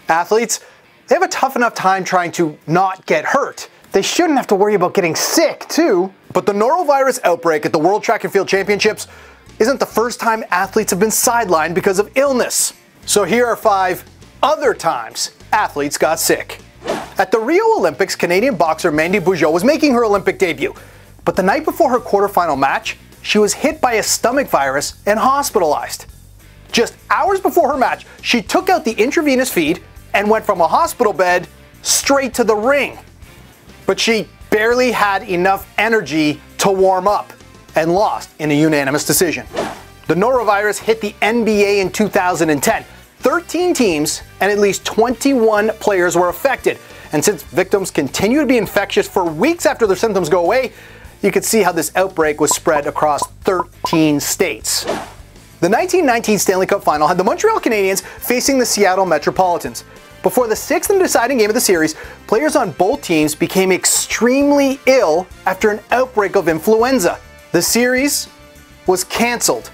Athletes, they have a tough enough time trying to not get hurt. They shouldn't have to worry about getting sick, too. But the norovirus outbreak at the World Track and Field Championships isn't the first time athletes have been sidelined because of illness. So here are 5 other times athletes got sick. At the Rio Olympics, Canadian boxer Mandy Boo Joe was making her Olympic debut. But the night before her quarterfinal match, she was hit by a stomach virus and hospitalized. Just hours before her match, she took out the intravenous feed and went from a hospital bed straight to the ring. But she barely had enough energy to warm up and lost in a unanimous decision. The norovirus hit the NBA in 2010. 13 teams and at least 21 players were affected. And since victims continue to be infectious for weeks after their symptoms go away, you could see how this outbreak was spread across 13 states. The 1919 Stanley Cup Final had the Montreal Canadiens facing the Seattle Metropolitans. Before the 6th and deciding game of the series, players on both teams became extremely ill after an outbreak of influenza. The series was cancelled.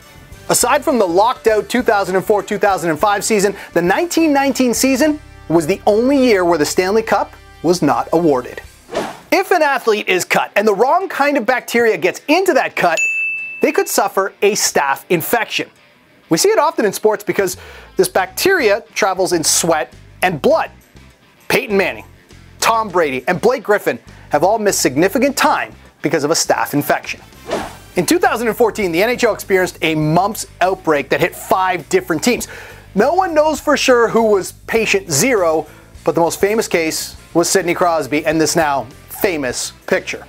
Aside from the locked-out 2004-2005 season, the 1919 season was the only year where the Stanley Cup was not awarded. If an athlete is cut and the wrong kind of bacteria gets into that cut, they could suffer a staph infection. We see it often in sports because this bacteria travels in sweat and blood. Peyton Manning, Tom Brady, and Blake Griffin have all missed significant time because of a staph infection. In 2014, the NHL experienced a mumps outbreak that hit 5 different teams. No one knows for sure who was patient 0, but the most famous case was Sidney Crosby and this now famous picture.